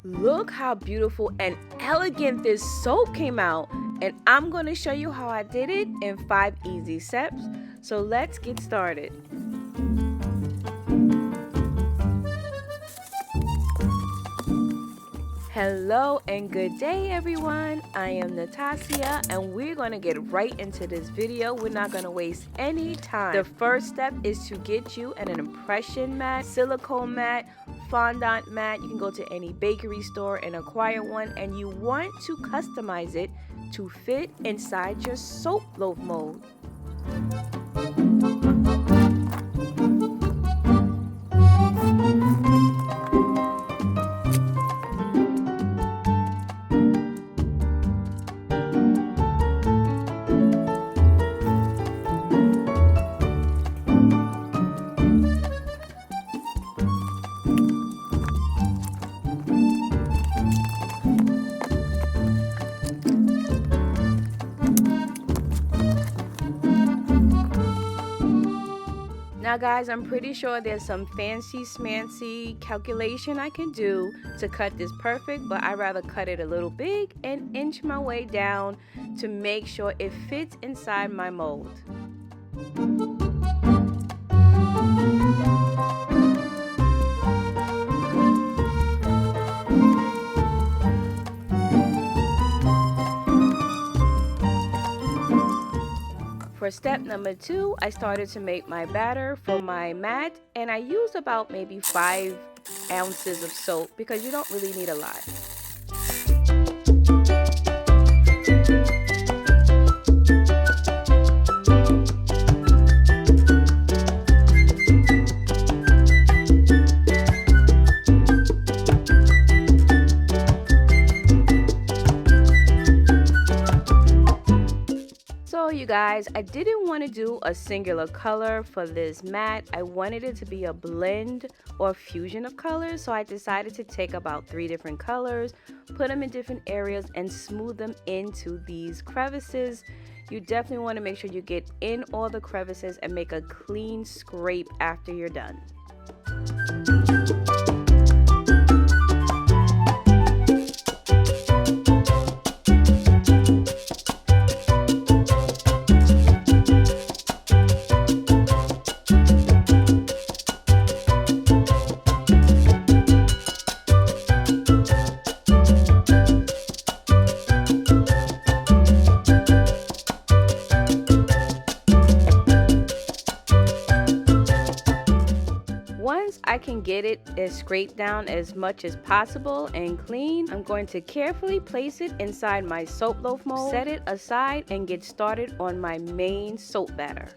Look how beautiful and elegant this soap came out, and I'm going to show you how I did it in 5 easy steps. So let's get started. Hello and good day everyone, I am Natasha and we're going to get right into this video. We're not going to waste any time. The first step is to get you an impression mat, silicone mat, fondant mat. You can go to any bakery store and acquire one, and you want to customize it to fit inside your soap loaf mold. Now guys, I'm pretty sure there's some fancy smancy calculation I can do to cut this perfect, but I'd rather cut it a little big and inch my way down to make sure it fits inside my mold. For step number 2, I started to make my batter for my mat, and I used about maybe 5 ounces of soap because you don't really need a lot. You guys, I didn't want to do a singular color for this mat. I wanted it to be a blend or fusion of colors, so I decided to take about 3 different colors, put them in different areas, and smooth them into these crevices. You definitely want to make sure you get in all the crevices and make a clean scrape after you're done. I can get it scraped down as much as possible and clean. I'm going to carefully place it inside my soap loaf mold, set it aside, and get started on my main soap batter.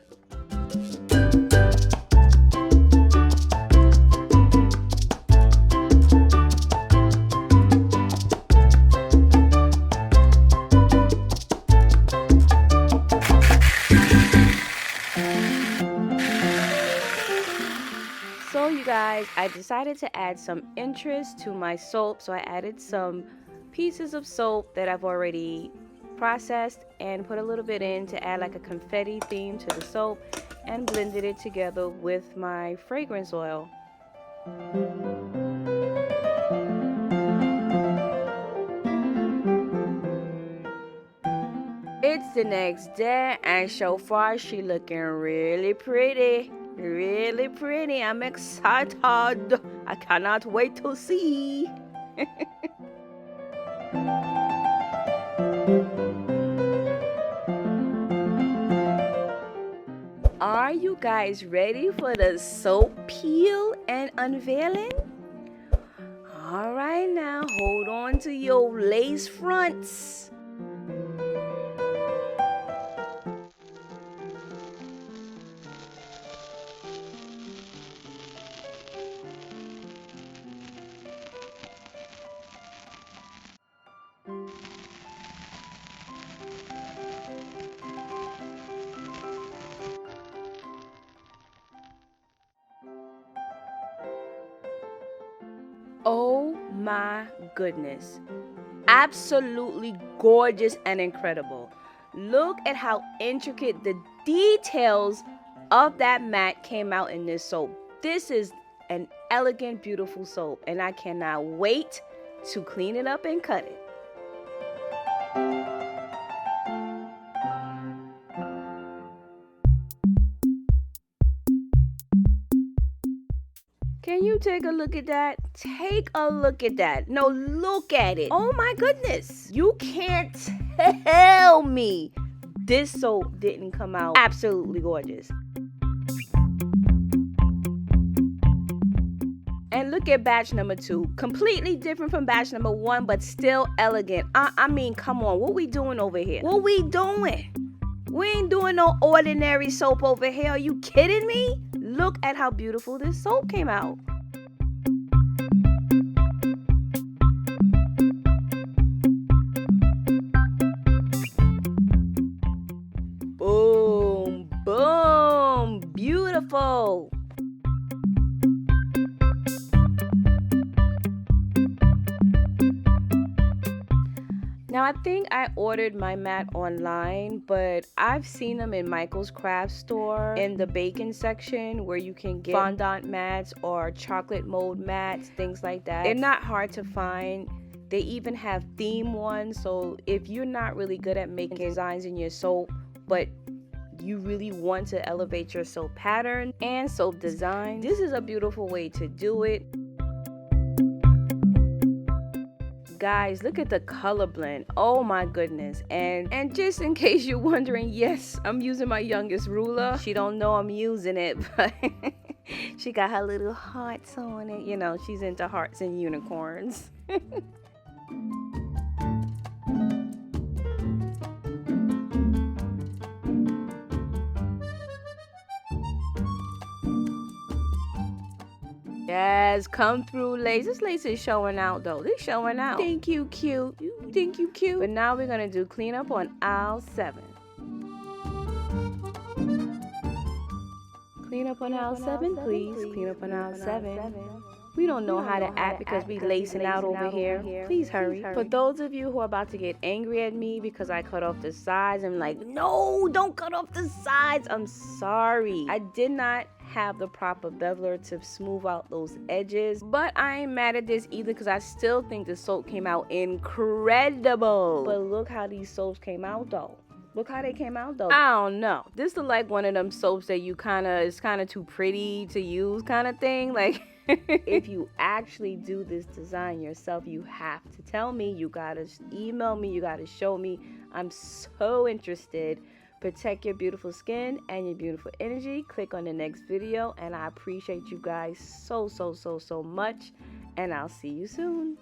So you guys, I decided to add some interest to my soap, so I added some pieces of soap that I've already processed and put a little bit in to add like a confetti theme to the soap, and blended it together with my fragrance oil. It's the next day and so far she looking really pretty. Really pretty. I'm excited. I cannot wait to see. Are you guys ready for the soap peel and unveiling? All right, now hold on to your lace fronts. Oh my goodness, absolutely gorgeous and incredible. Look at how intricate the details of that mat came out in this soap. This is an elegant, beautiful soap, and I cannot wait to clean it up and cut it. Can you take a look at that? Take a look at that. No, look at it. Oh my goodness. You can't tell me this soap didn't come out absolutely gorgeous. And look at batch number 2. Completely different from batch number 1, but still elegant. I mean, come on. What we doing over here? What we doing? We ain't doing no ordinary soap over here. Are you kidding me? Look at how beautiful this soap came out. Boom, boom, beautiful. Now, I think I ordered my mat online, but I've seen them in Michael's craft store in the bacon section where you can get fondant mats or chocolate mold mats, things like that. They're not hard to find. They even have theme ones, so if you're not really good at making designs in your soap, but you really want to elevate your soap pattern and soap design, this is a beautiful way to do it. Guys, look at the color blend. Oh my goodness. And just in case you're wondering, yes, I'm using my youngest ruler. She don't know I'm using it, but she got her little hearts on it. You know, she's into hearts and unicorns. Yes, come through, lace. This lace is showing out, though. This showing out. Think you cute. You think you cute. But now we're going to do cleanup on aisle 7. Clean up on aisle 7, please. Clean up on aisle 7. We don't know how to act because we lacing out over here. Please hurry. For those of you who are about to get angry at me because I cut off the sides, I'm like, no, don't cut off the sides. I'm sorry. I did not have the proper beveler to smooth out those edges, but I ain't mad at this either because I still think the soap came out incredible. But look how these soaps came out though. Look how they came out though. I don't know. This is like one of them soaps that you it's kind of too pretty to use kind of thing. Like if you actually do this design yourself, you have to tell me. You gotta email me. You gotta show me. I'm so interested. Protect your beautiful skin and your beautiful energy. Click on the next video, and I appreciate you guys so much, and I'll see you soon.